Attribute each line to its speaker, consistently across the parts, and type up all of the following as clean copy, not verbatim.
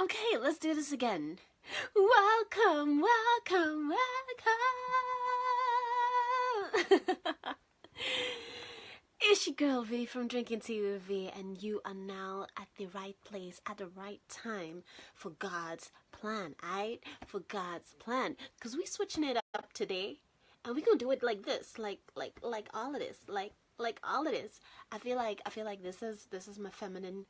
Speaker 1: Okay, let's do this again. Welcome, welcome, welcome. It's your girl V from Drinking Tea with V, and you are now at the right place at the right time for God's plan, alright? For God's plan, because we switching it up today, and we gonna do it like this, like all of this, like all of this. I feel like this is my feminine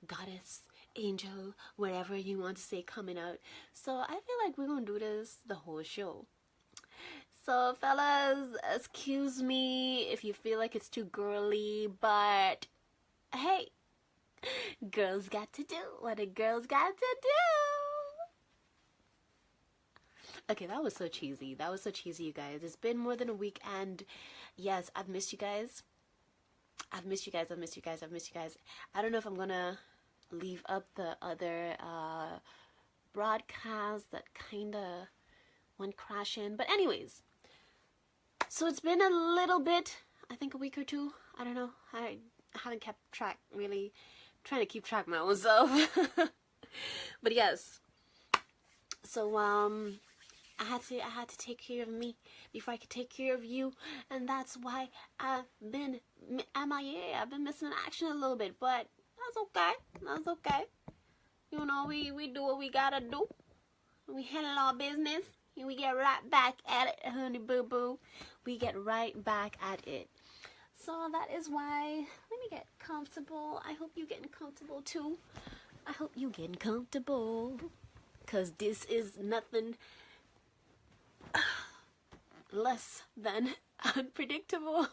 Speaker 1: goddess, angel, whatever you want to say coming out. So I feel like we're gonna do this the whole show. So fellas, excuse me if you feel like it's too girly, but hey, girls got to do what a girl's got to do. Okay, that was so cheesy. That was so cheesy, you guys. It's been more than a week, and yes, I've missed you guys. I've missed you guys. I don't know if I'm gonna leave up the other broadcast that kind of went crashing, but anyways, so it's been a little bit, I think a week or two, I don't know, I haven't kept track, really trying to keep track of my own self. But yes, so I had to take care of me before I could take care of you, and that's why I've been MIA. I've been missing action a little bit, but that's okay. You know, we do what we gotta do. We handle our business, and we get right back at it, honey boo boo. We get right back at it. So that is why, let me get comfortable. I hope you're getting comfortable too. I hope you're getting comfortable, because this is nothing less than unpredictable.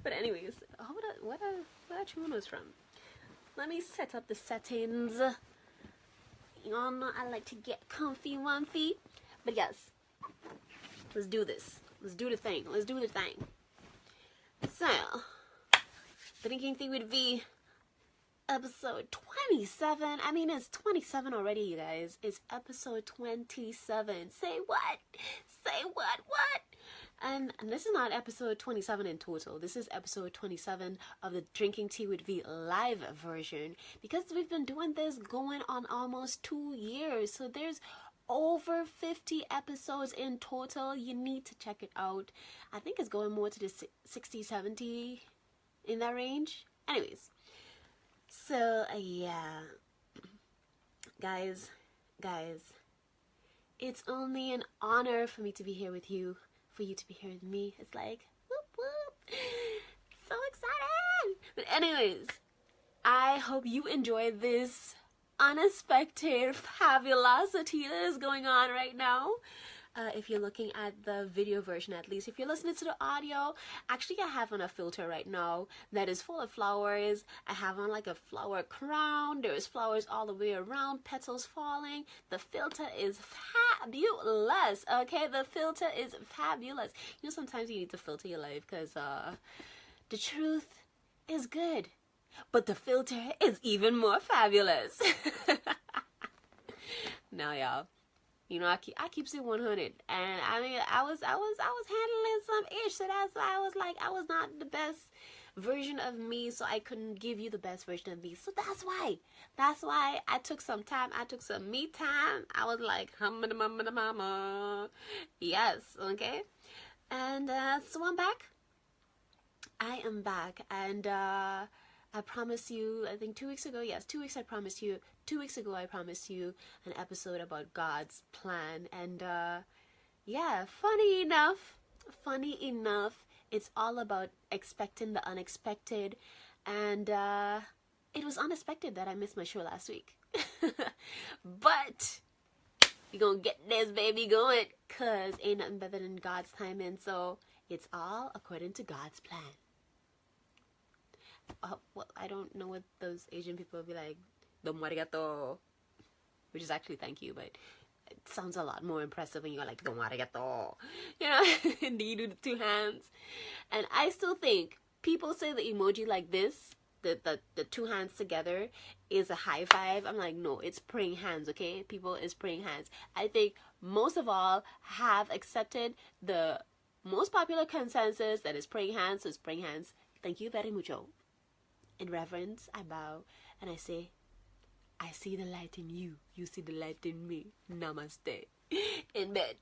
Speaker 1: But anyways, what are tunes from? Let me set up the settings. Y'all know I like to get comfy, womfy. But yes, let's do this. Let's do the thing. So, Drinking Tea with V, episode 27. I mean, it's 27 already, you guys. It's episode 27. Say what? What? And this is not episode 27 in total. This is episode 27 of the Drinking Tea with V live version, because we've been doing this going on almost 2 years. So there's over 50 episodes in total. You need to check it out. I think it's going more to the 60, 70 in that range. Anyways, so yeah, guys, it's only an honor for me to be here with you. For you to be here with me, it's like whoop whoop, so excited. But anyways, I hope you enjoy this unexpected fabulosity that is going on right now. If you're looking at the video version, at least if you're listening to the audio, actually I have on a filter right now that is full of flowers. I have on like a flower crown. There's flowers all the way around, petals falling. The filter is fabulous. Okay, the filter is fabulous. You know, sometimes you need to filter your life, because the truth is good, but the filter is even more fabulous. Now, y'all, you know, I keep saying 100, and I mean, I was handling some ish, so that's why I was like, I was not the best version of me, so I couldn't give you the best version of me. So that's why I took some time. I took some me time. I was like, mama. Yes, okay. And so I'm back. I am back, and I promised you, I think 2 weeks ago, yes, 2 weeks, 2 weeks ago I promised you an episode about God's plan, and yeah, funny enough, it's all about expecting the unexpected, and it was unexpected that I missed my show last week. But we gonna get this baby going, cause ain't nothing better than God's timing, so it's all according to God's plan. Well, I don't know what those Asian people will be like, domo arigato, which is actually thank you, but it sounds a lot more impressive when you're like, domo arigato, you know, and you do the two hands. And I still think people say the emoji like this, the two hands together, is a high five. I'm like, no, it's praying hands, okay? People, is praying hands. I think most of all have accepted the most popular consensus that is praying hands, so it's praying hands. Thank you very mucho. In reverence, I bow and I say, I see the light in you. You see the light in me. Namaste. In bed.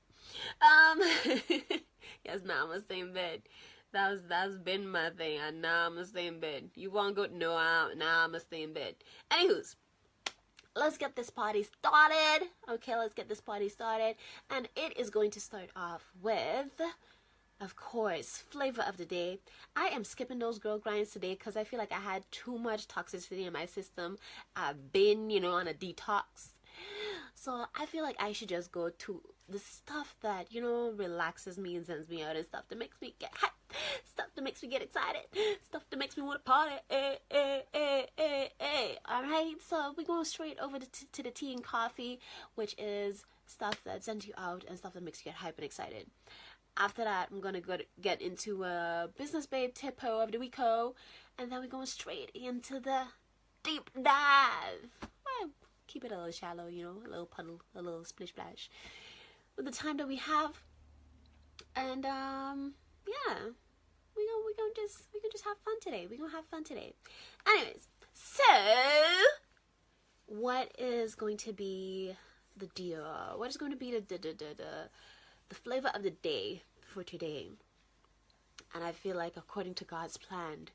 Speaker 1: Yes, namaste in bed. That's been my thing. Namaste in bed. You want to go? No, namaste in bed. Anywho's, let's get this party started. Okay, let's get this party started. And it is going to start off with, of course, flavor of the day. I am skipping those girl grinds today because I feel like I had too much toxicity in my system. I've been, on a detox. So I feel like I should just go to the stuff that, relaxes me and sends me out, and stuff that makes me get hyped, stuff that makes me get excited, stuff that makes me want to party. Alright, so we're going straight over to the tea and coffee, which is stuff that sends you out and stuff that makes you get hyped and excited. After that, I'm going to get into a business babe tipo of the weeko, and then we're going straight into the deep dive. Well, keep it a little shallow, a little puddle, a little splish splash with the time that we have. And yeah, we're gonna just have fun today. We're gonna have fun today. Anyways, so what is going to be the deal? What is going to be the flavor of the day for today? And I feel like according to God's plan,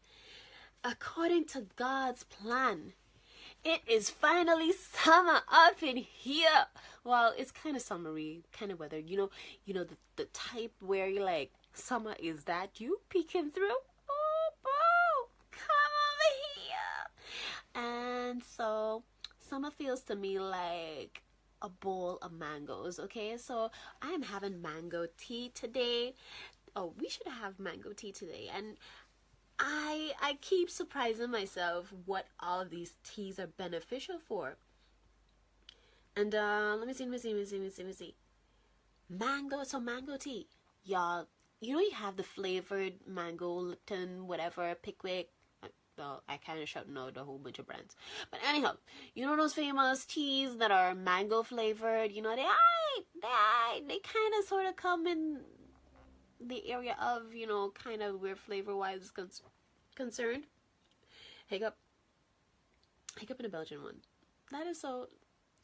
Speaker 1: it is finally summer up in here. Well, it's kind of summery, kind of weather. The type where you're like, summer is that you peeking through? Oh, boo, come over here. And so summer feels to me like a bowl of mangoes. Okay, so I am having mango tea today. Oh, we should have mango tea today. And I keep surprising myself what all of these teas are beneficial for. And let me see. Mango tea. Y'all, you have the flavored mango, Lipton, whatever, Pickwick. Well, I kind of shouting out a whole bunch of brands. But anyhow, those famous teas that are mango flavored, they kind of sort of come in the area of, kind of where flavor-wise is concerned. Hiccup in a Belgian one. That is so...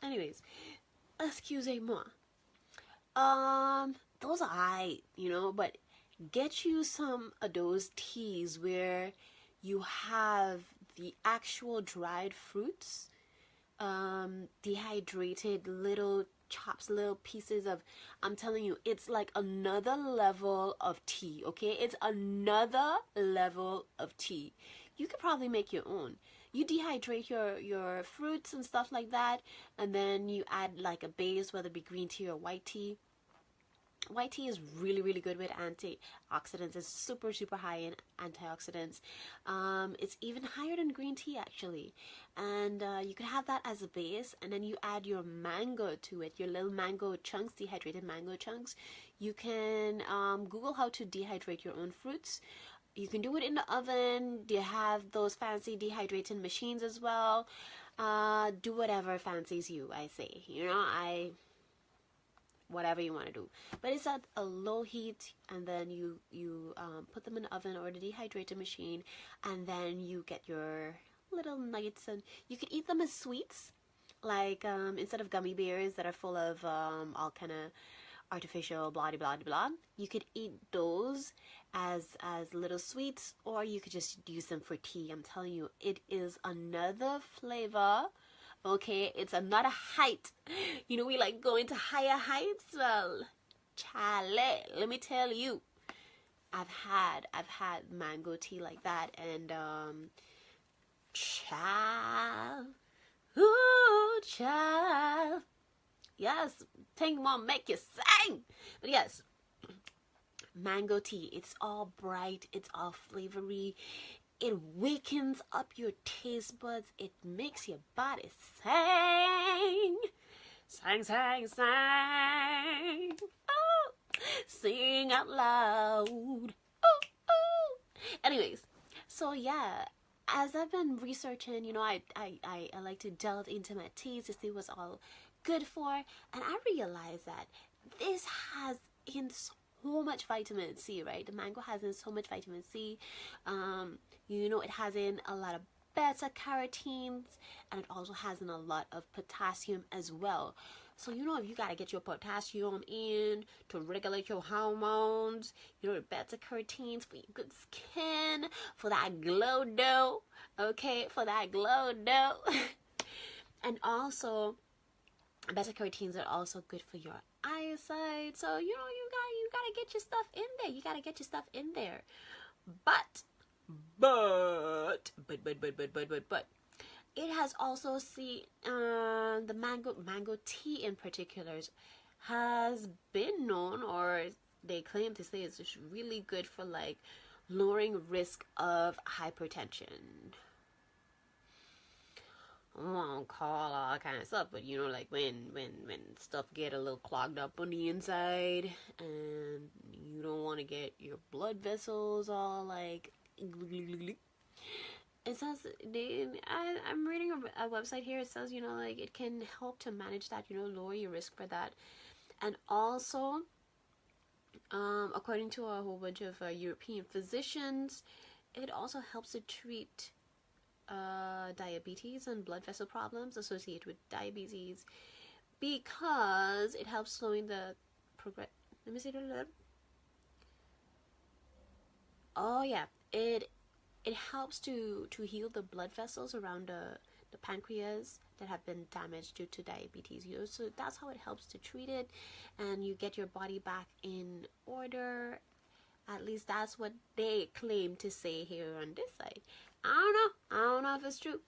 Speaker 1: Anyways, excusez-moi. Those are aight, but get you some of those teas where you have the actual dried fruits, dehydrated little chops, little pieces of, I'm telling you, it's like another level of tea. Okay, it's another level of tea. You could probably make your own. You dehydrate your fruits and stuff like that, and then you add like a base, whether it be green tea or white tea. White tea is really, really good with antioxidants. It's super, super high in antioxidants. It's even higher than green tea, actually. And you could have that as a base, and then you add your mango to it, your little mango chunks, dehydrated mango chunks. You can Google how to dehydrate your own fruits. You can do it in the oven. They have those fancy dehydrating machines as well. Do whatever fancies you, I say. Whatever you want to do, but it's at a low heat, and then you put them in the oven or the dehydrator machine, and then you get your little nuggets, and you could eat them as sweets, like instead of gummy bears that are full of all kind of artificial blah blah blah. You could eat those as little sweets, or you could just use them for tea. I'm telling you, it is another flavor. Okay, it's another height. We like going to higher heights. Well, Charlie, let me tell you, I've had mango tea like that, and child, ooh, child, yes, think won't make you sing, but yes, mango tea. It's all bright, it's all flavory. It wakens up your taste buds. It makes your body sing. Sing, sing, sing. Oh, sing out loud. Oh, oh. Anyways, so yeah, as I've been researching, I like to delve into my teas to see what's all good for. And I realized that this has in so much vitamin C, right? The mango has in so much vitamin C. It has in a lot of beta carotenes, and it also has a lot of potassium as well. So, you know, if you got to get your potassium in to regulate your hormones, you know, the beta carotenes for your good skin, for that glow dough, okay, for that glow dough. And also, beta carotenes are also good for your eyesight. So, you know, you gotta get your stuff in there. You gotta get your stuff in there. But it has also the mango tea in particular has been known, or they claim to say it's just really good for like lowering risk of hypertension. I won't call all kind of stuff, but you know, like when stuff get a little clogged up on the inside, and you don't want to get your blood vessels all like. It says I'm reading a website here. It says, you know, like it can help to manage that, you know, lower your risk for that, and also, according to a whole bunch of European physicians, it also helps to treat diabetes and blood vessel problems associated with diabetes, because it helps slowing the progress. Let me see that. Oh yeah, it helps to heal the blood vessels around the pancreas that have been damaged due to diabetes. You know, so that's how it helps to treat it, and you get your body back in order. At least that's what they claim to say here on this side. I don't know if it's true.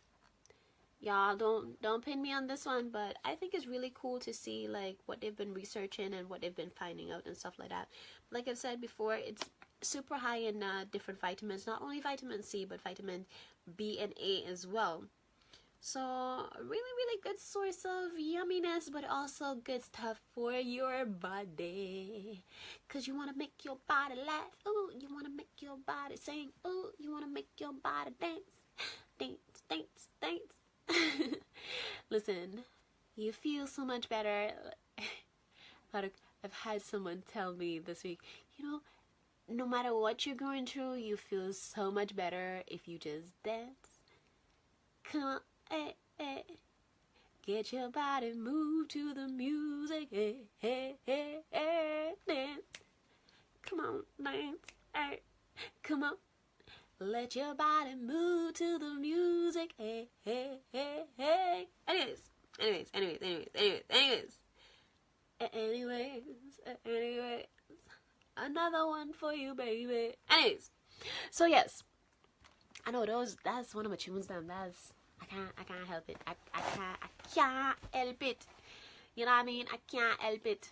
Speaker 1: Y'all don't pin me on this one, but I think it's really cool to see like what they've been researching and what they've been finding out and stuff like that. Like I've said before, it's super high in different vitamins, not only vitamin C, but vitamin B and A as well. So really good source of yumminess, but also good stuff for your body, because you want to make your body laugh. Ooh, you want to make your body sing. Ooh, you want to make your body dance. Listen, you feel so much better. I've had someone tell me this week, you know, no matter what you're going through, you feel so much better if you just dance. Come on, get your body moved to the music, dance. Come on, dance, come on. Let your body move to the music, Anyways. Another one for you, baby. Anyways, so yes, I know that's one of my tunes. I can't help it. I can't help it. You know what I mean? I can't help it.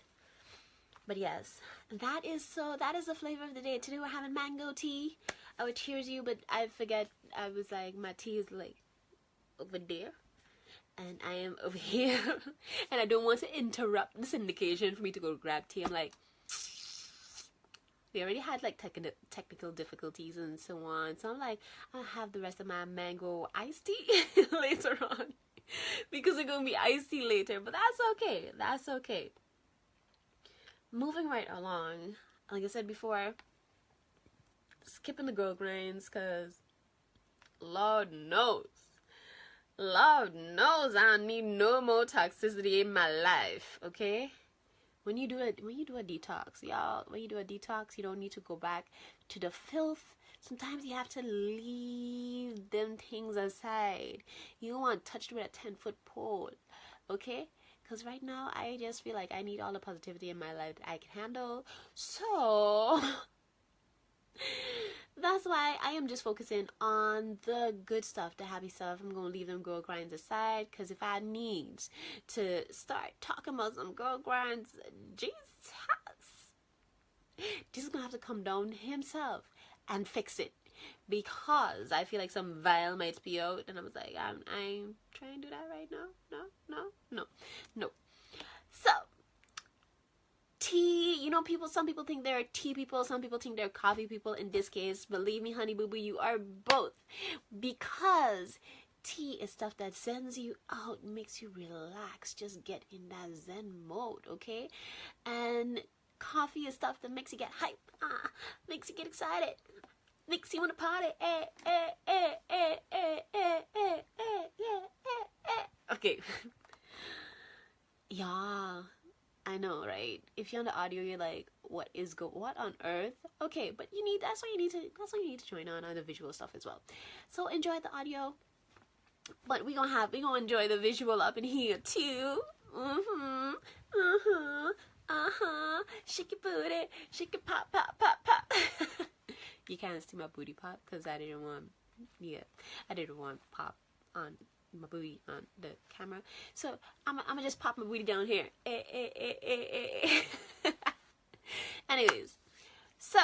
Speaker 1: But yes, that is the flavor of the day. Today we're having mango tea. I would cheers you, but I forget. I was like, my tea is like over there, and I am over here, and I don't want to interrupt the syndication for me to go grab tea. I'm like, we already had like technical difficulties and so on, so I'm like, I'll have the rest of my mango iced tea later on, because it's gonna be iced tea later. But that's okay. Moving right along, like I said before, skipping the girl grinds, because Lord knows I don't need no more toxicity in my life, okay? When you do a detox, y'all, you don't need to go back to the filth. Sometimes you have to leave them things aside. You don't want touched with a 10-foot pole, okay? Because right now, I just feel like I need all the positivity in my life that I can handle. So that's why I am just focusing on the good stuff, the happy stuff. I'm going to leave them girl grinds aside, because if I need to start talking about some girl grinds, Jesus is going to have to come down himself and fix it, because I feel like some vial might be out, and I was like, I'm trying to do that right now. No. So, tea, you know, some people think they're tea people, some people think they're coffee people. In this case, believe me, honey boo boo, you are both, because tea is stuff that zens you out, makes you relax, just get in that zen mode, okay? And coffee is stuff that makes you get hype, makes you get excited, Makes you wanna party. Eh, eh, eh, eh, eh, eh, eh, eh, yeah, eh, eh. Okay. Yeah, I know, right? If you're on the audio, you're like, what on earth? Okay, but that's why you need to join on the visual stuff as well. So enjoy the audio, but we gonna enjoy the visual up in here too. Shake your booty, shake your pop, pop, pop, pop. You can't see my booty pop because I didn't want pop on my booty on the camera. So I'm gonna just pop my booty down here. Anyways, so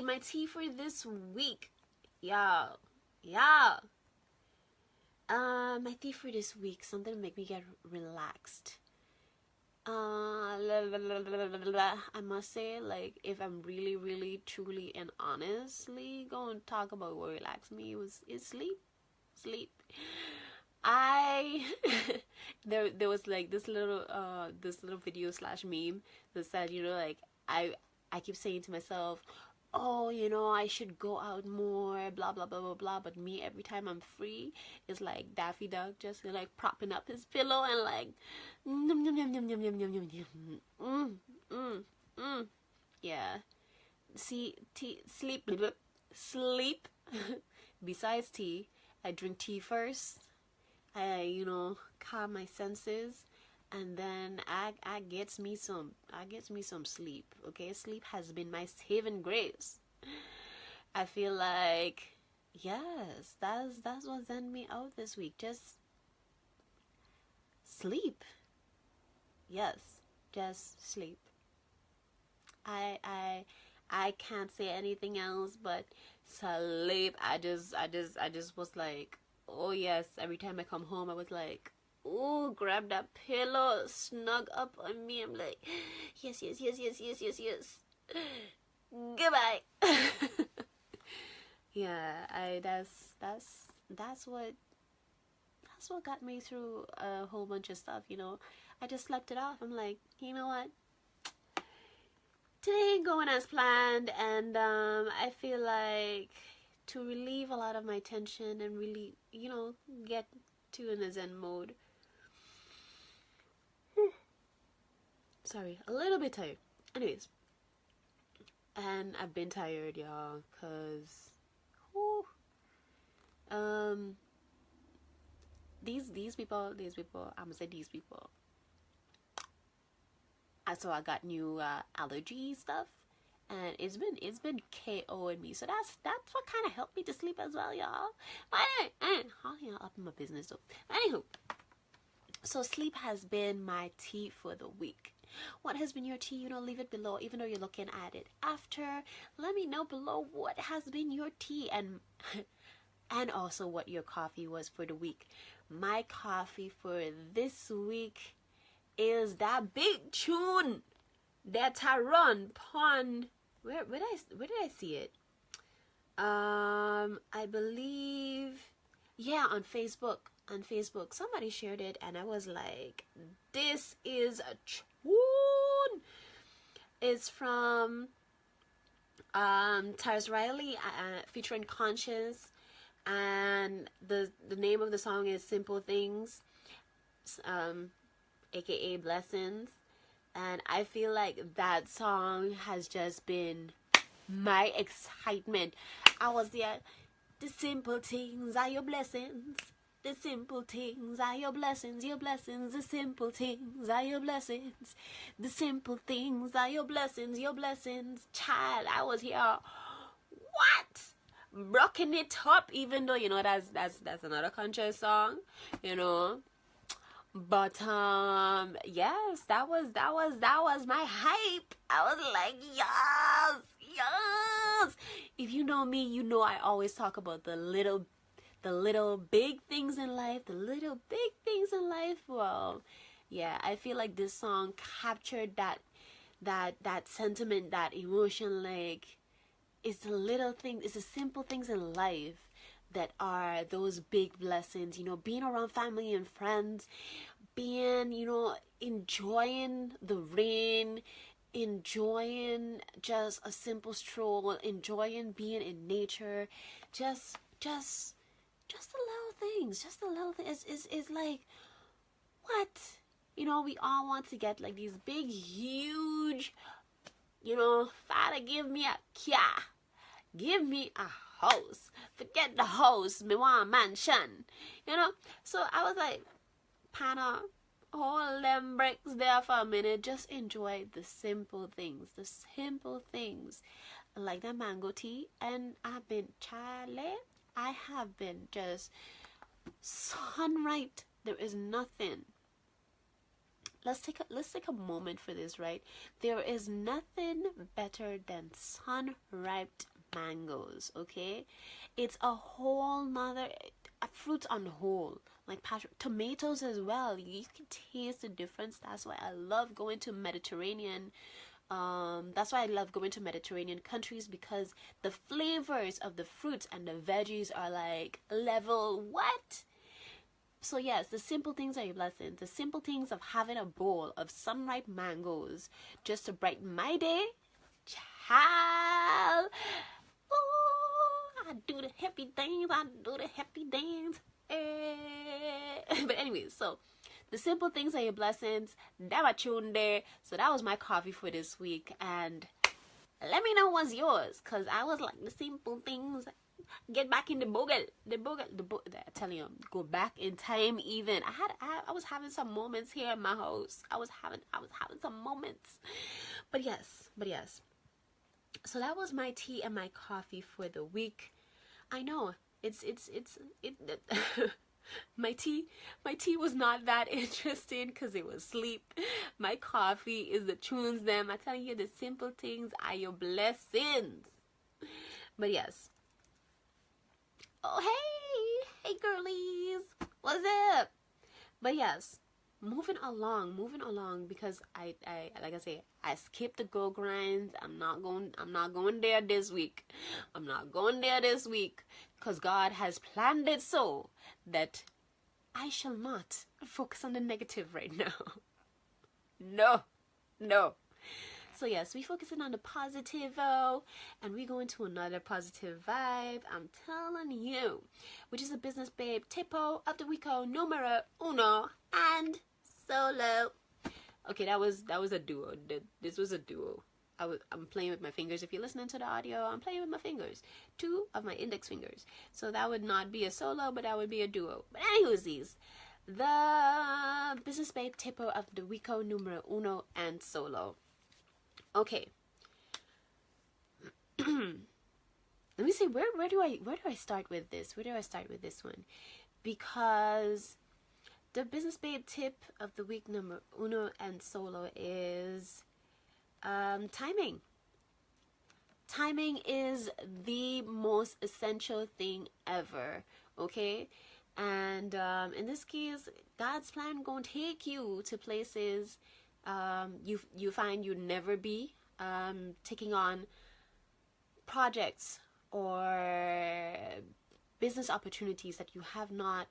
Speaker 1: my tea for this week, y'all. My tea for this week, something to make me get relaxed. I must say, like, if I'm really, really, truly, and honestly going to talk about what relaxed me, is sleep. There was like this little video / meme that said, like, I keep saying to myself, oh, I should go out more, blah, blah, blah, blah, blah. But me, every time I'm free, it's like Daffy Duck just like propping up his pillow and like, nom, nom, nom, nom, nom, nom, nom, nom. Yeah. See, sleep. Besides tea, I drink tea first. I, calm my senses. And then I gets me some sleep. Okay, sleep has been my saving grace. I feel like, yes, that's what sent me out this week. Just sleep. Yes, just sleep. I can't say anything else but sleep. I just was like, oh yes. Every time I come home, I was like, oh, grab that pillow, snug up on me. I'm like, yes. Goodbye. Yeah, that's what got me through a whole bunch of stuff. I just slept it off. I'm like, you know what? Today ain't going as planned, and I feel like to relieve a lot of my tension and really, get to in a Zen mode. Sorry, a little bit tired. Anyways, and I've been tired, y'all, cause, these people. I'm gonna say these people. So I got new allergy stuff, and it's been KOing me. So that's what kind of helped me to sleep as well, y'all. But anyway, y'all up in my business though. Anywho, so sleep has been my tea for the week. What has been your tea? Leave it below, even though you're looking at it after. Let me know below what has been your tea, and also what your coffee was for the week. My coffee for this week is that big tune that I run upon. Where did I see it? I believe, on Facebook. On Facebook, somebody shared it, and I was like, this is a tune. It's from Tyrus Riley, featuring Conscious, and the name of the song is Simple Things, aka Blessings. And I feel like that song has just been my excitement. I was there. The simple things are your blessings. The simple things are your blessings, your blessings. The simple things are your blessings. The simple things are your blessings, your blessings. Child, I was here, what? Rocking it up, even though, that's another Conscious song, But, yes, that was my hype. I was like, yes. If you know me, I always talk about the little big things in life, Well, yeah, I feel like this song captured that sentiment, that emotion. Like, it's the little things, it's the simple things in life that are those big blessings. Being around family and friends, being, enjoying the rain, enjoying just a simple stroll, enjoying being in nature, just the little things, just the little things. It's like, what? You know, we all want to get like these big, huge, you know, Father, give me a car, give me a house. Forget the house, me want a mansion. You know? So I was like, Pana, hold them bricks there for a minute. Just enjoy the simple things. The simple things. Like that mango tea. And I've been, Charlie, I have been just sunripe. There is nothing. Let's take a moment for this, right? There is nothing better than sun-ripe mangoes, okay? It's a whole nother fruits on whole, like tomatoes as well. You can taste the difference. That's why I love going to Mediterranean. That's why I love going to Mediterranean countries, because the flavors of the fruits and the veggies are like level what? So yes, the simple things are a blessing. The simple things of having a bowl of sunripe mangoes just to brighten my day. Child. Ooh, I do the happy things. I do the happy dance. But anyways, so the simple things are your blessings. Never tune there. So that was my coffee for this week. And let me know what's yours. Because I was like, the simple things. Get back in the bogle. I'm telling you, go back in time. Even I was having some moments here in my house. I was having some moments. But yes. So that was my tea and my coffee for the week. I know it's my tea was not that interesting because it was sleep. My coffee is the tunes them. I tell you, the simple things are your blessings. But yes. Oh, hey girlies, what's up? But yes, moving along, because I like I say, I skipped the go grinds. I'm not going there this week. I'm not going there this week, because God has planned it so that I shall not focus on the negative right now. No. So yes, we focusing on the positive, and we go into another positive vibe. I'm telling you, which is the business babe tipo of the weeko numero uno and solo. Okay, that was a duo. This was a duo. I'm playing with my fingers. If you're listening to the audio, I'm playing with my fingers, 2 of my index fingers. So that would not be a solo, but that would be a duo. But anywho's, the business babe tipo of the weeko numero uno and solo. Okay. Let me see, where do I start with this? Where do I start with this one? Because the business babe tip of the week number uno and solo is timing. Timing is the most essential thing ever, okay? And in this case, God's plan gonna take you to places you find you'd never be, taking on projects or business opportunities that you have not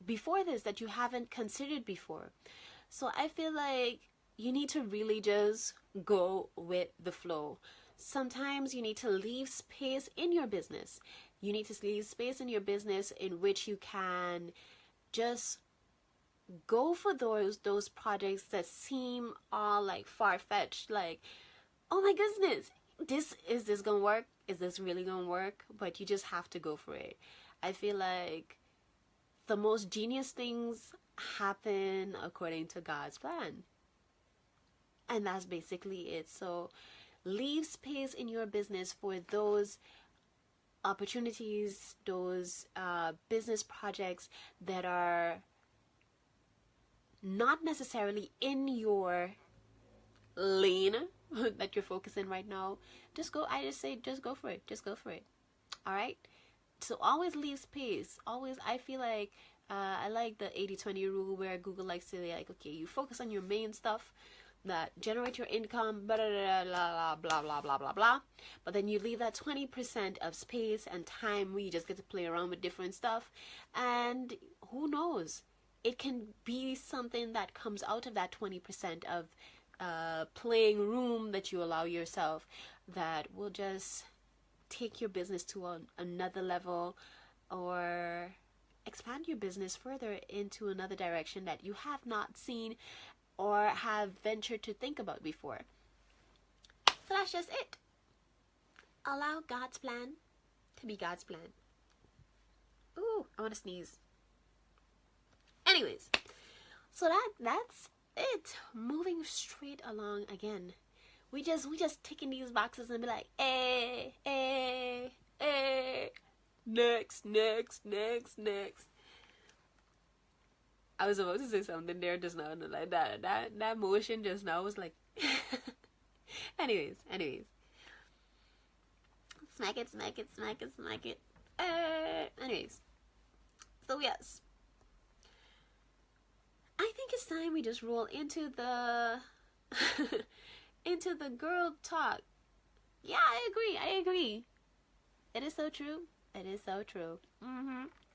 Speaker 1: before this, that you haven't considered before. So I feel like you need to really just go with the flow. Sometimes you need to leave space in your business. You need to leave space in your business in which you can just go for those projects that seem all like far-fetched, like, oh my goodness, is this gonna work? Is this really gonna work? But you just have to go for it. I feel like the most genius things happen according to God's plan. And that's basically it. So leave space in your business for those opportunities, those business projects that are not necessarily in your lane that you're focusing right now. Just go for it. All right, so always leave space. Always. I feel like I like the 80-20 rule, where Google likes to say, like, okay, you focus on your main stuff that generate your income, blah blah blah blah blah blah, but then you leave that 20% of space and time where you just get to play around with different stuff. And who knows, it can be something that comes out of that 20% of playing room that you allow yourself that will just take your business to another level, or expand your business further into another direction that you have not seen or have ventured to think about before. So that's just it. Allow God's plan to be God's plan. Ooh, I want to sneeze. Anyways, so that's it. Moving straight along again. We just ticking these boxes and be like, next. I was about to say something there just now, and like that motion just now was like, anyways. Smack it. Anyways, so yes, I think it's time we just roll into the into the girl talk. Yeah, I agree. It is so true.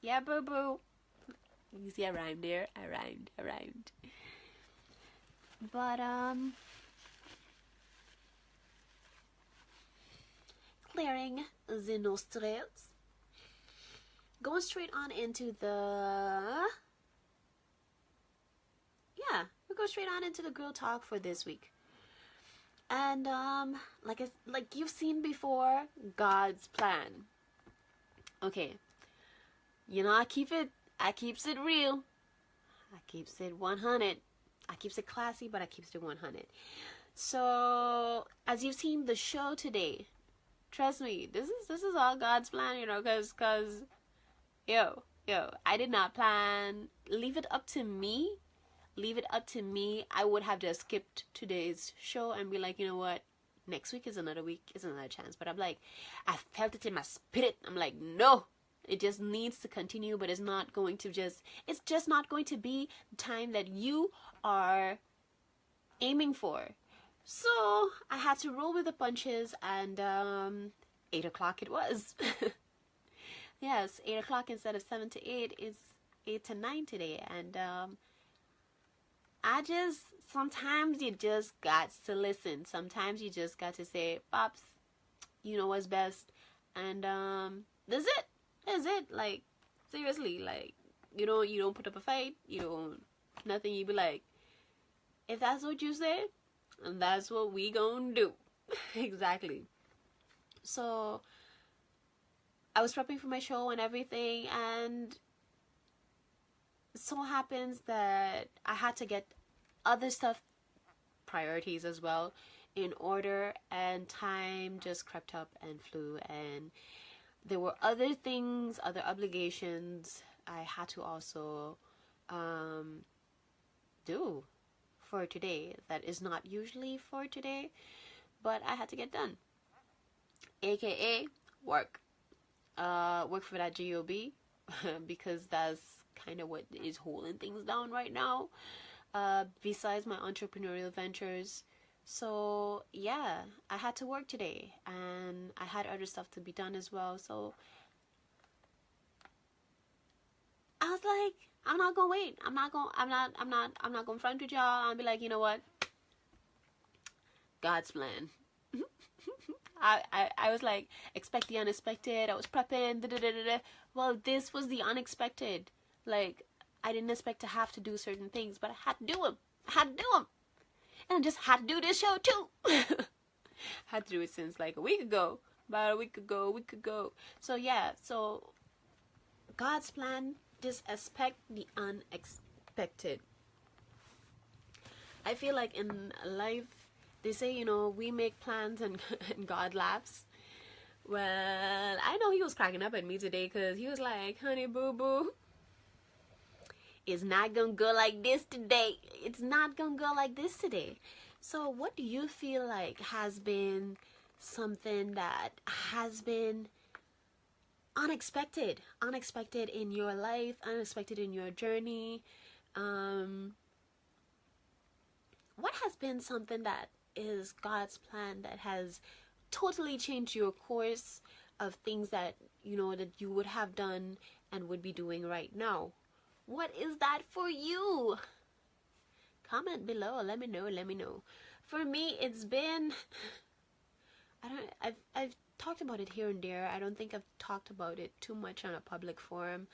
Speaker 1: Yeah, boo. You see, I rhymed there. I rhymed. But clearing the nostrils. Going straight on into the... Yeah, we'll go straight on into the girl talk for this week. And like you've seen before, God's plan. Okay. You know, I keeps it real. I keeps it 100. I keeps it classy, but I keeps it 100. So, as you've seen the show today, trust me, this is all God's plan, you know, cause yo, I did not plan. Leave it up to me. I would have just skipped today's show and be like, you know what? Next week is another chance. But I'm like, I felt it in my spirit. I'm like, no. It just needs to continue, but it's just not going to be the time that you are aiming for. So I had to roll with the punches, and 8 o'clock it was. Yes, 8 o'clock instead of 7 to 8 is 8 to 9 today. And sometimes you just got to listen. Sometimes you just got to say, Pops, you know what's best. And that's it. Like, seriously, like, you don't put up a fight. Nothing. You be like, if that's what you say, that's what we gonna do. Exactly. So I was prepping for my show and everything, and it so happens that I had to get other stuff, priorities as well, in order, and time just crept up and flew, and there were other things, other obligations I had to also do for today that is not usually for today, but I had to get done. AKA work. Work for that job because that's kind of what is holding things down right now, besides my entrepreneurial ventures. So yeah, I had to work today, and I had other stuff to be done as well. So I was like, I'm not gonna wait. I'm not gonna front with y'all and be like, you know what? God's plan. I was like, expect the unexpected. I was prepping. Well, this was the unexpected. Like, I didn't expect to have to do certain things, but I had to do them. And I just had to do this show too. Had to do it since like about a week ago. So yeah, so God's plan, just expect the unexpected. I feel like in life, they say, we make plans and God laughs. Well, I know he was cracking up at me today because he was like, honey boo boo, it's not gonna go like this today. It's not gonna go like this today. So what do you feel like has been something that has been unexpected in your life, unexpected in your journey? What has been something that is God's plan that has totally changed your course of things that that you would have done and would be doing right now? What is that for you? Comment below. Let me know. For me, it's been, I've talked about it here and there. I don't think I've talked about it too much on a public forum,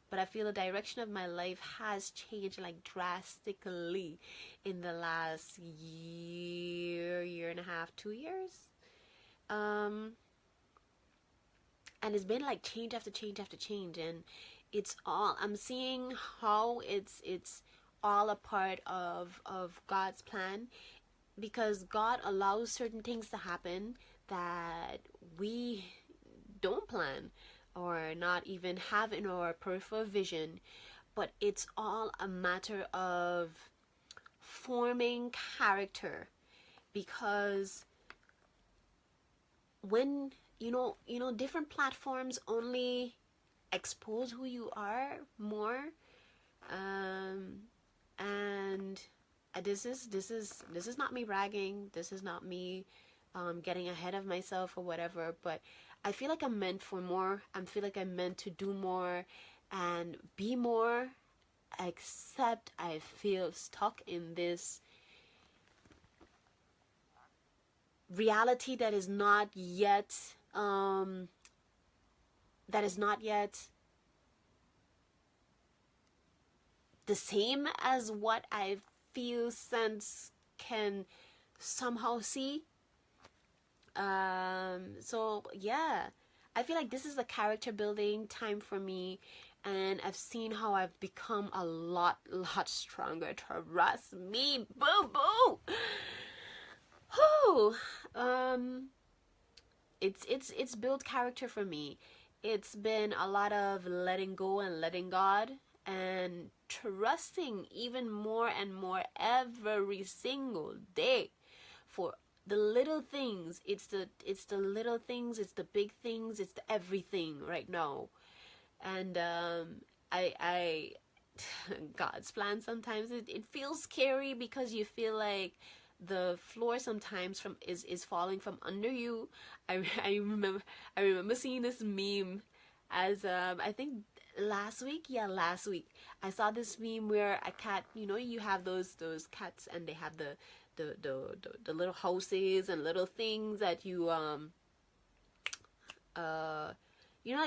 Speaker 1: but I feel the direction of my life has changed like drastically in the last year and a half, 2 years. And it's been like change after change after change, and it's all, I'm seeing how it's all a part of God's plan, because God allows certain things to happen that we don't plan or not even have in our peripheral vision, but it's all a matter of forming character. Because when different platforms only expose who you are more, and this is not me bragging, this is not me getting ahead of myself or whatever, but I feel like I'm meant for more. I feel like I'm meant to do more and be more, except I feel stuck in this reality that is not yet the same as what I feel sense can somehow see. So yeah, I feel like this is a character building time for me, and I've seen how I've become a lot stronger. Trust me, boo boo. Whew. It's built character for me. It's been a lot of letting go and letting God, and trusting even more and more every single day for the little things. It's the little things, it's the big things, it's the everything right now. And I God's plan, sometimes it feels scary, because you feel like the floor sometimes is falling from under you. I remember seeing this meme as I think last week I saw this meme where a cat, you have those cats, and they have the little houses and little things that you like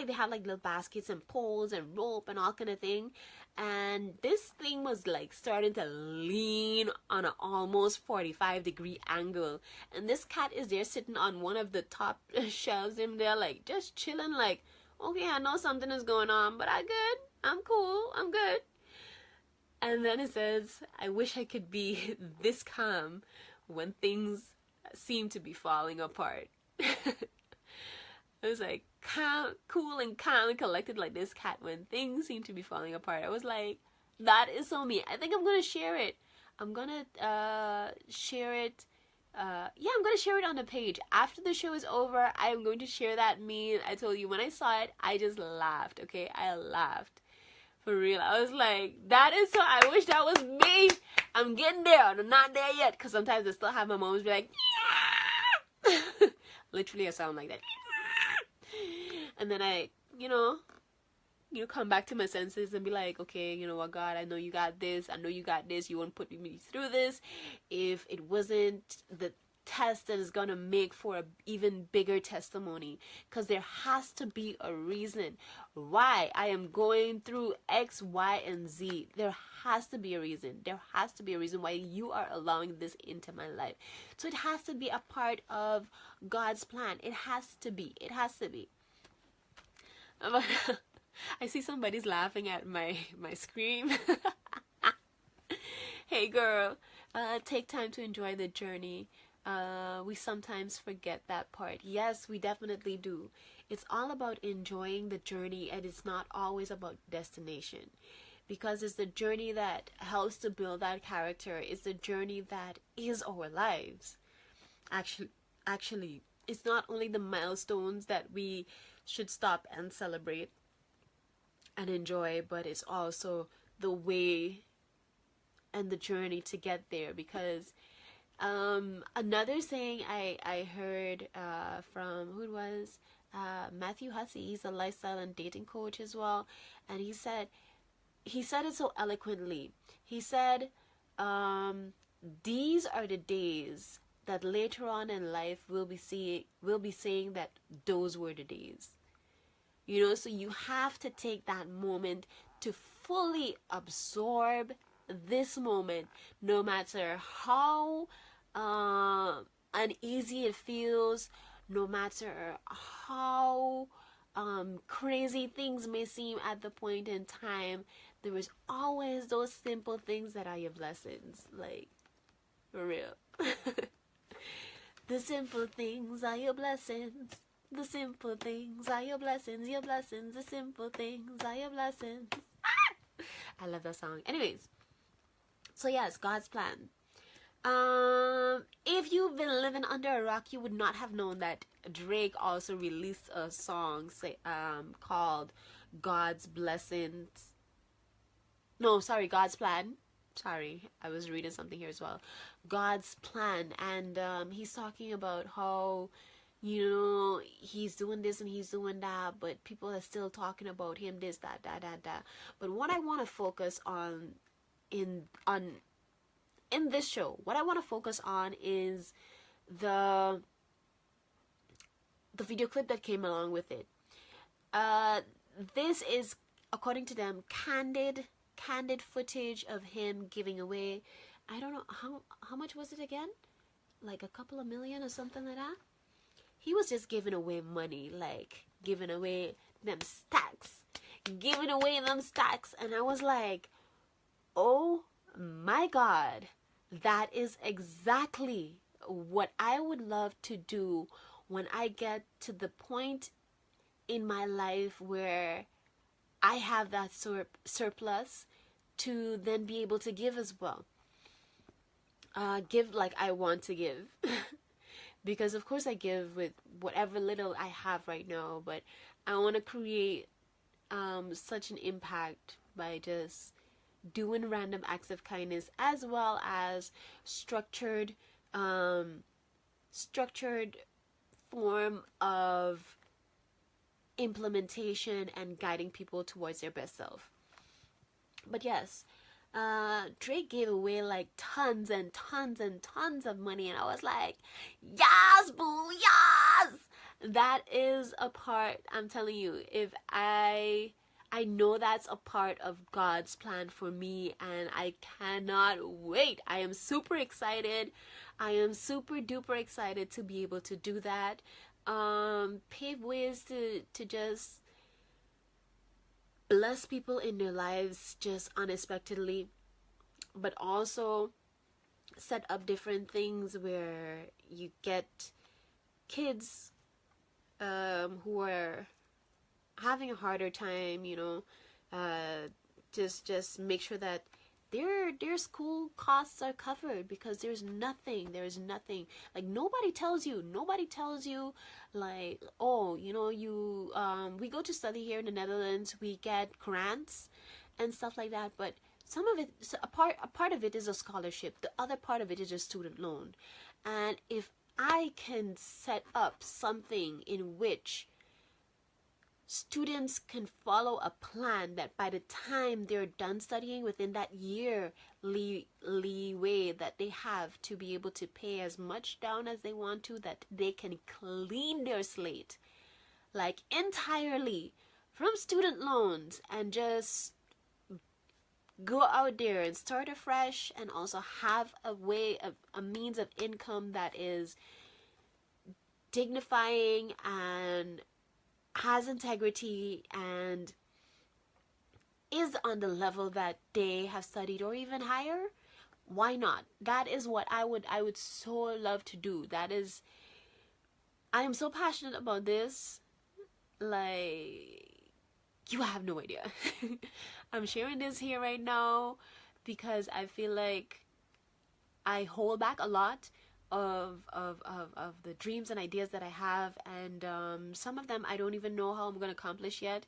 Speaker 1: they have like little baskets and poles and rope and all kind of thing. And this thing was like starting to lean on an almost 45-degree angle, and this cat is there sitting on one of the top shelves in there, like just chilling, like, okay, I know something is going on, but I'm good, I'm cool, I'm good. And then it says, I wish I could be this calm when things seem to be falling apart. I was like, cool and calm and collected like this cat when things seem to be falling apart. I was like, that is so me. I think I'm going to share it. I'm going to share it. I'm going to share it on the page. After the show is over, I'm going to share that meme. I told you, when I saw it, I just laughed, okay? I laughed. For real. I was like, that is so, I wish that was me. I'm getting there. I'm not there yet, because sometimes I still have my moments be like, yeah! Literally, I sound like that. And then I, come back to my senses and be like, okay, you know what, God, I know you got this. I know you got this. You won't put me through this if it wasn't the test that is going to make for an even bigger testimony. Because there has to be a reason why I am going through X, Y, and Z. There has to be a reason. There has to be a reason why you are allowing this into my life. So it has to be a part of God's plan. It has to be. It has to be. I see somebody's laughing at my scream. Hey girl, take time to enjoy the journey. We sometimes forget that part. Yes, we definitely do. It's all about enjoying the journey, and it's not always about destination, because it's the journey that helps to build that character. It's the journey that is our lives. Actually, it's not only the milestones that we should stop and celebrate and enjoy, but it's also the way and the journey to get there. Because another saying I heard from, who it was, Matthew Hussey. He's a lifestyle and dating coach as well, and he said it so eloquently. He said these are the days that later on in life we'll be saying that those were the days. You know, so you have to take that moment to fully absorb this moment, no matter how uneasy it feels, no matter how crazy things may seem at the point in time. There is always those simple things that are your blessings, like, for real. The simple things are your blessings. The simple things are your blessings, your blessings. The simple things are your blessings. I love that song. Anyways, so yes, God's plan. If you've been living under a rock, you would not have known that Drake also released a song called God's Blessings. No, sorry, God's Plan. Sorry, I was reading something here as well. God's Plan. And he's talking about how, you know, he's doing this and he's doing that, but people are still talking about him, this, that. But what I want to focus on in this show, what I want to focus on is the video clip that came along with it. This is, according to them, candid footage of him giving away, I don't know, how much was it again? Like a couple of million or something like that? He was just giving away money, like giving away them stacks. And I was like, oh my God, that is exactly what I would love to do when I get to the point in my life where I have that surplus to then be able to give as well. Give like I want to give. Because of course I give with whatever little I have right now, but I want to create such an impact by just doing random acts of kindness, as well as structured form of implementation and guiding people towards their best self. But yes, Drake gave away like tons and tons and tons of money, and I was like, yes, boo, yes! That is a part, I'm telling you, if I know that's a part of God's plan for me, and I cannot wait. I am super excited. I am super duper excited to be able to do that. Pave ways to just bless people in their lives just unexpectedly, but also set up different things where you get kids who are having a harder time, you know, just make sure that their school costs are covered, because there's nothing, like nobody tells you, like, oh, you know, we go to study here in the Netherlands, we get grants and stuff like that, but some of it, so a part of it is a scholarship, the other part of it is a student loan. And if I can set up something in which students can follow a plan that by the time they're done studying, within that year leeway that they have to be able to pay as much down as they want to, that they can clean their slate like entirely from student loans and just go out there and start afresh, and also have a means of income that is dignifying and has integrity and is on the level that they have studied or even higher. Why not? That is what I would so love to do. I am so passionate about this, like, you have no idea. I'm sharing this here right now because I feel like I hold back a lot of the dreams and ideas that I have, and some of them I don't even know how I'm gonna accomplish yet.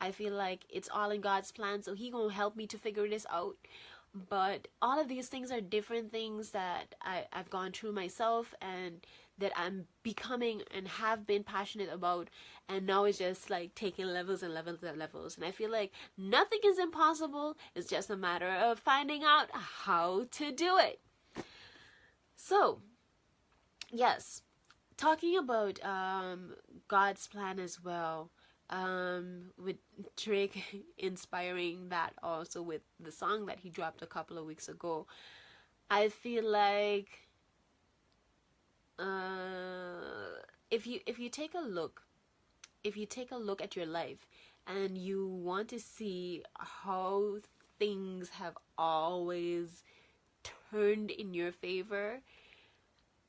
Speaker 1: I feel like it's all in God's plan, so He gonna help me to figure this out. But all of these things are different things that I've gone through myself, and that I'm becoming and have been passionate about, and now it's just like taking levels and levels and levels. And I feel like nothing is impossible. It's just a matter of finding out how to do it. So, yes, talking about God's plan as well, with Drake inspiring that also with the song that he dropped a couple of weeks ago. I feel like if you take a look, at your life and you want to see how things have always turned in your favor,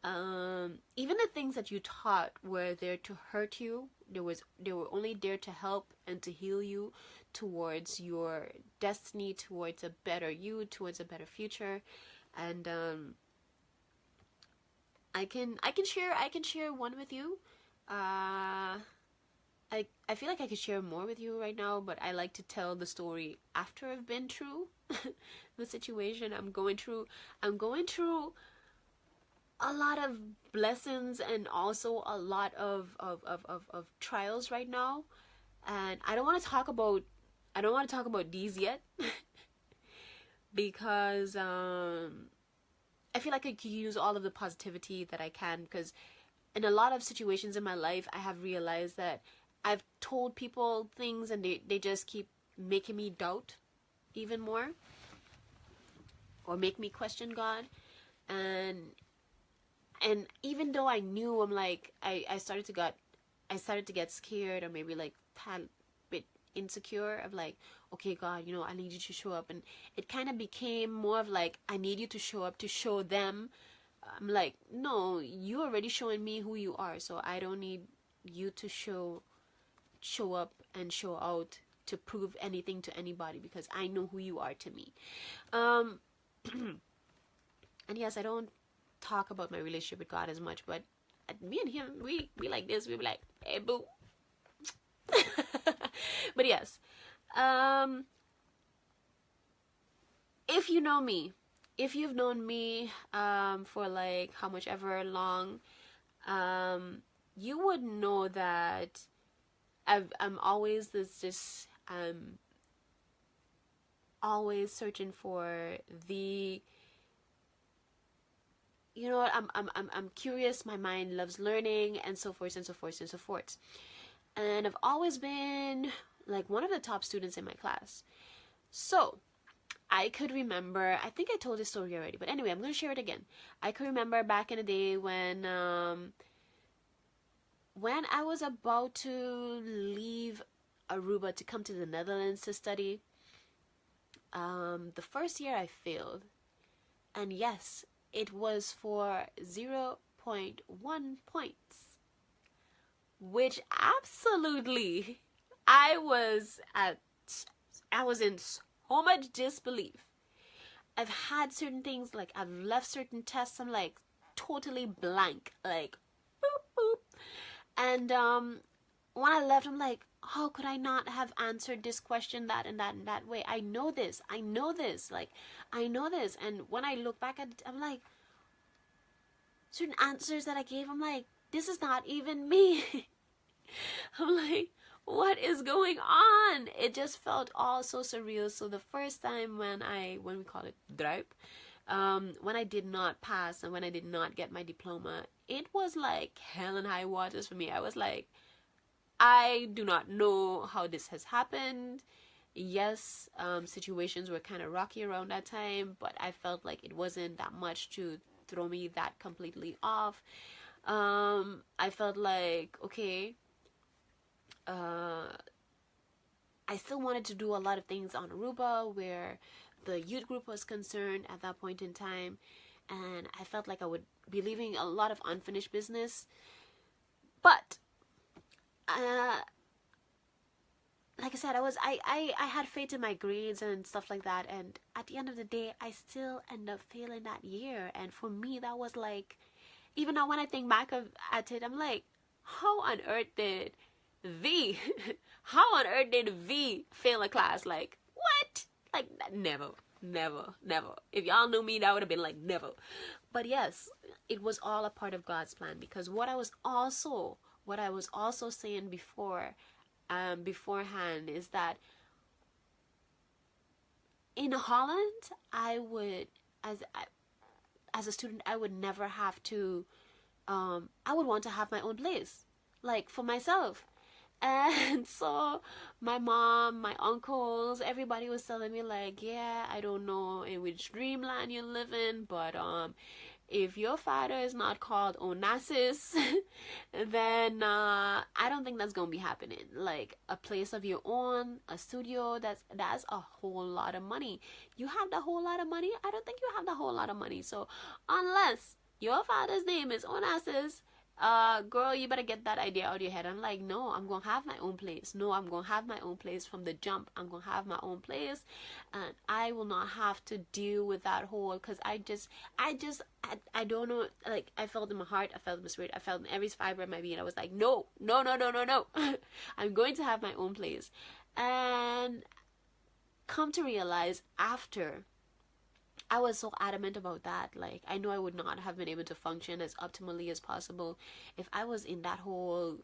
Speaker 1: even the things that you taught were there to hurt you, they were only there to help and to heal you towards your destiny, towards a better you, towards a better future. And I can share one with you. I feel like I could share more with you right now, but I like to tell the story after I've been through the situation I'm going through. I'm going through a lot of blessings and also a lot of trials right now. And I don't want to talk about these yet because I feel like I could use all of the positivity that I can, because in a lot of situations in my life I have realized that I've told people things and they just keep making me doubt even more, or make me question God. And even though I knew, I'm like, I started to get scared, or maybe like a bit insecure of like, okay, God, I need you to show up. And it kind of became more of like, I need you to show up to show them. I'm like, no, you already showing me who you are, so I don't need you to show up and show out to prove anything to anybody, because I know who you are to me. And yes, I don't talk about my relationship with God as much, but me and him, we like this. We be like, hey, boo. But yes, if you know me, if you've known me for like how much ever long, you would know that I'm always always searching for the, you know what, I'm curious, my mind loves learning, and so forth and so forth and so forth. And I've always been like one of the top students in my class. So I could remember, I think I told this story already, but anyway, I'm going to share it again. I could remember back in the day when I was about to leave Aruba to come to the Netherlands to study, the first year I failed. And yes, it was for 0.1 points, which absolutely, I was in so much disbelief. I've had certain things, like I've left certain tests, I'm like totally blank, like boop boop. And when I left, I'm like, how could I not have answered this question that and that and that way? I know this, like I know this. And when I look back at it, I'm like, certain answers that I gave, I'm like, this is not even me. I'm like, what is going on? It just felt all so surreal. So the first time when we call it druip, when I did not pass and when I did not get my diploma, it was like hell and high waters for me. I was like, I do not know how this has happened. Yes, situations were kind of rocky around that time, but I felt like it wasn't that much to throw me that completely off. I felt like, okay, I still wanted to do a lot of things on Aruba where the youth group was concerned at that point in time, and I felt like I would be leaving a lot of unfinished business. But like I said, I had faith in my grades and stuff like that, and at the end of the day, I still end up failing that year. And for me, that was like, even now when I think back at it, I'm like, how on earth did V fail a class? Like, what? Like, never. If y'all knew me, that would have been like, never. But yes, it was all a part of God's plan, because what I was also saying beforehand is that in Holland, as a student, I would never have to, I would want to have my own place, like for myself. And so my mom, my uncles, everybody was telling me like, yeah, I don't know in which dreamland you live in, but if your father is not called Onassis, then I don't think that's gonna be happening. Like a place of your own, a studio, that's a whole lot of money. You have the whole lot of money? I don't think you have the whole lot of money. So unless your father's name is Onassis, girl, you better get that idea out of your head. I'm like, no, I'm gonna have my own place. No, I'm gonna have my own place from the jump. I'm gonna have my own place, and I will not have to deal with that whole. Cause I don't know. Like, I felt in my heart, I felt in my spirit, I felt in every fiber of my being. I was like, no, no, no, no, no, no. I'm going to have my own place, and come to realize after, I was so adamant about that. Like, I know I would not have been able to function as optimally as possible if I was in that whole,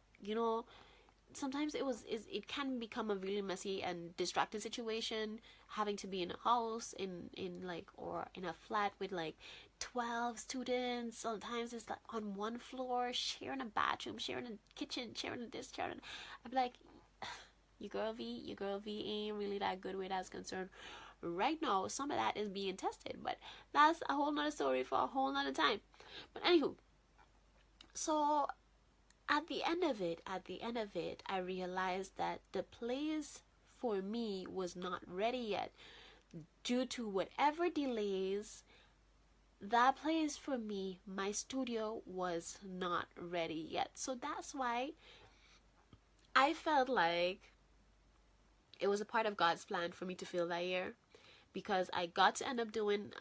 Speaker 1: sometimes it can become a really messy and distracting situation, having to be in a house, or in a flat with like 12 students. Sometimes it's like on one floor, sharing a bathroom, sharing a kitchen, sharing this, sharing. I'm like, your girl V ain't really that good where that's concerned. Right now, some of that is being tested, but that's a whole nother story for a whole nother time. But anywho, so at the end of it, I realized that the place for me was not ready yet. Due to whatever delays, that place for me, my studio, was not ready yet. So that's why I felt like it was a part of God's plan for me to feel that year, because I got to end up doing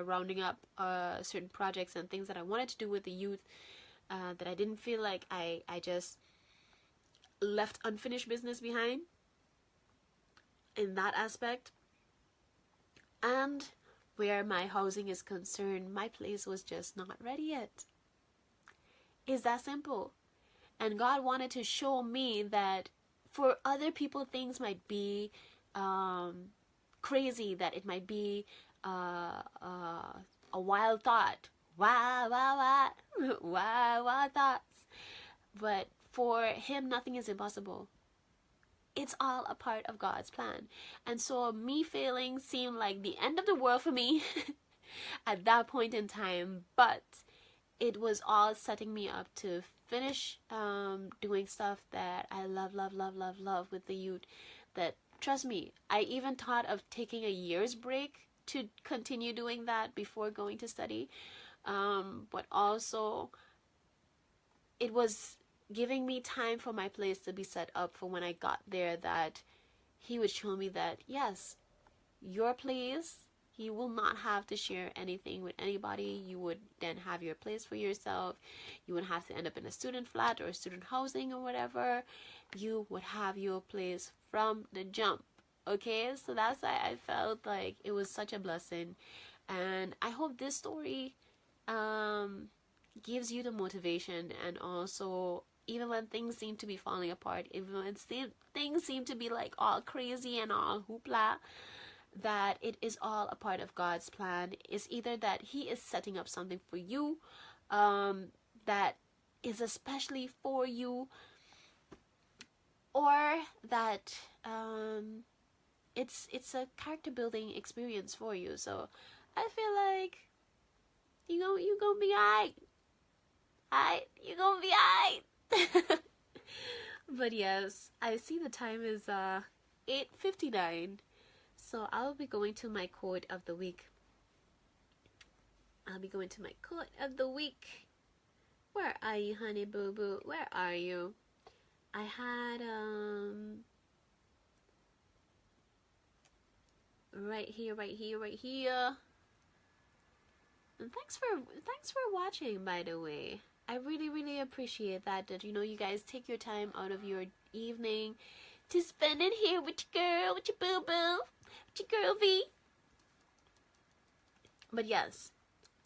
Speaker 1: rounding up certain projects and things that I wanted to do with the youth, that I didn't feel like I just left unfinished business behind in that aspect. And where my housing is concerned, my place was just not ready yet. It's that simple. And God wanted to show me that for other people, things might be crazy, that it might be a wild thought. Wild thoughts. But for Him, nothing is impossible. It's all a part of God's plan. And so me failing seemed like the end of the world for me at that point in time. But it was all setting me up to finish doing stuff that I love with the youth. That, trust me, I even thought of taking a year's break to continue doing that before going to study. But also, it was giving me time for my place to be set up for when I got there, that He would show me that, yes, your place, you will not have to share anything with anybody. You would then have your place for yourself. You wouldn't have to end up in a student flat or a student housing or whatever. You would have your place from the jump. Okay, so that's why I felt like it was such a blessing. And I hope this story gives you the motivation, and also, even when things seem to be falling apart, even when things seem to be like all crazy and all hoopla, that it is all a part of God's plan. It's either that He is setting up something for you that is especially for you, or that it's a character building experience for you. So I feel like you gonna be alright. You gonna be alright. But yes, I see the time is 8:59. So I'll be going to my quote of the week. Where are you, honey boo boo? Where are you? I had right here. And thanks for watching, by the way. I really appreciate that you guys take your time out of your evening to spend it here with your girl, with your boo boo, with your girl V. But yes,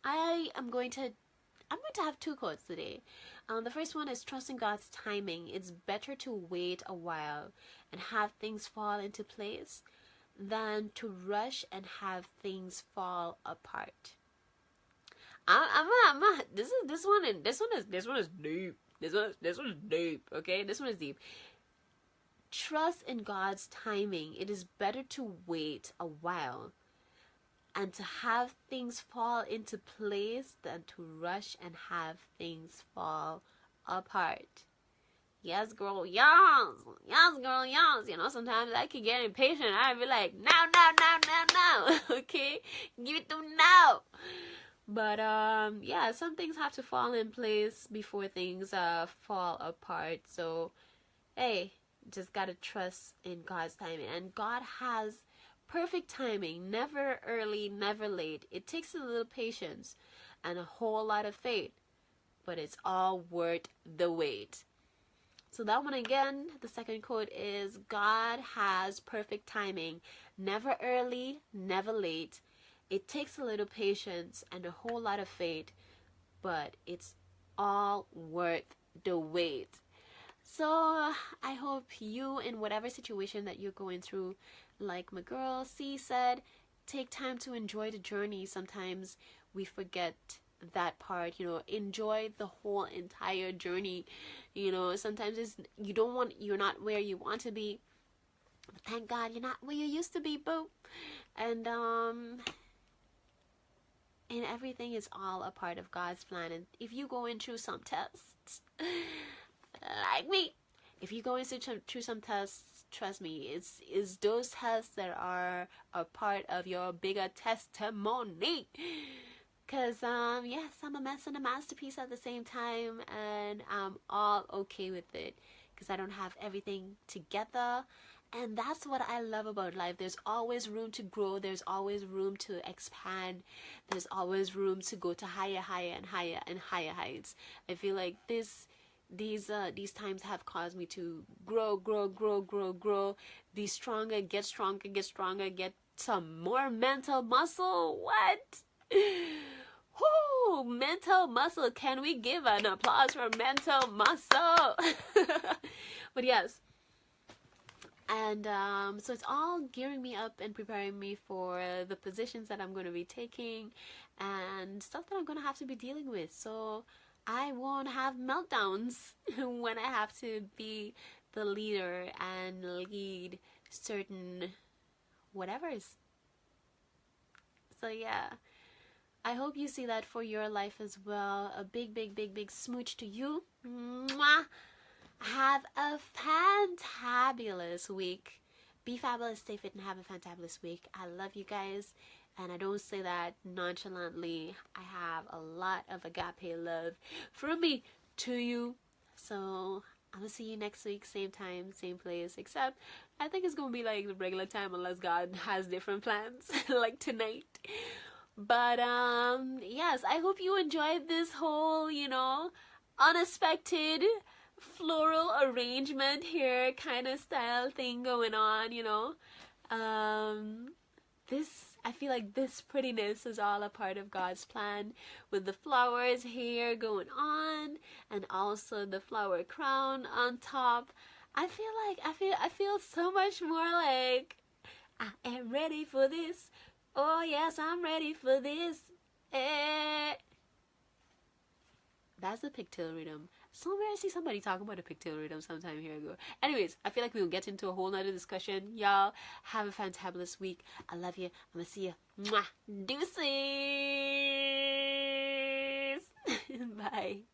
Speaker 1: I'm going to have two quotes today. The first one is, trusting God's timing. It's better to wait a while and have things fall into place than to rush and have things fall apart. This one is deep. This one is deep. Okay, this one is deep. Trust in God's timing. It is better to wait a while and to have things fall into place than to rush and have things fall apart. Yes, girl, yes. Yes, girl, yes. You know, sometimes I can get impatient. I'd be like, now. Okay? Give it to me now. But, yeah, some things have to fall in place before things fall apart. So, hey, just gotta trust in God's timing. And God has perfect timing, never early, never late. It takes a little patience and a whole lot of faith, but it's all worth the wait. So that one again, the second quote is, God has perfect timing, never early, never late. It takes a little patience and a whole lot of faith, but it's all worth the wait. So I hope you, in whatever situation that you're going through, like my girl C said, take time to enjoy the journey. Sometimes we forget that part, you know. Enjoy the whole entire journey. You know, sometimes you're not where you want to be, but thank God you're not where you used to be, boo. And everything is all a part of God's plan. And if you're going through some tests, like me, if you're going through some tests, trust me, it's those tests that are a part of your bigger testimony. Because, yes, I'm a mess and a masterpiece at the same time, and I'm all okay with it, because I don't have everything together, and that's what I love about life. There's always room to grow, there's always room to expand, there's always room to go to higher and higher heights. I feel like these times have caused me to grow, be stronger, get some more mental muscle. What? Whoo, mental muscle. Can we give an applause for mental muscle? But yes, and so it's all gearing me up and preparing me for the positions that I'm going to be taking and stuff that I'm going to have to be dealing with, so I won't have meltdowns when I have to be the leader and lead certain whatevers. So yeah, I hope you see that for your life as well. A big smooch to you. Mwah. Have a fantabulous week. Be fabulous, stay fit, and have a fantabulous week. I love you guys, and I don't say that nonchalantly. I have a lot of agape love from me to you. So I'm gonna see you next week, same time, same place, except I think it's gonna be like the regular time unless God has different plans like tonight. But yes, I hope you enjoyed this whole, you know, unexpected floral arrangement here kind of style thing going on, you know. I feel like this prettiness is all a part of God's plan, with the flowers here going on and also the flower crown on top. I feel so much more like I am ready for this. Oh yes, I'm ready for this. That's a pigtail rhythm. Somewhere I see somebody talking about a pigtail rhythm sometime here ago. Anyways, I feel like we'll get into a whole nother discussion. Y'all have a fantabulous week. I love you. I'm gonna see you. Mwah. Deuces. Bye.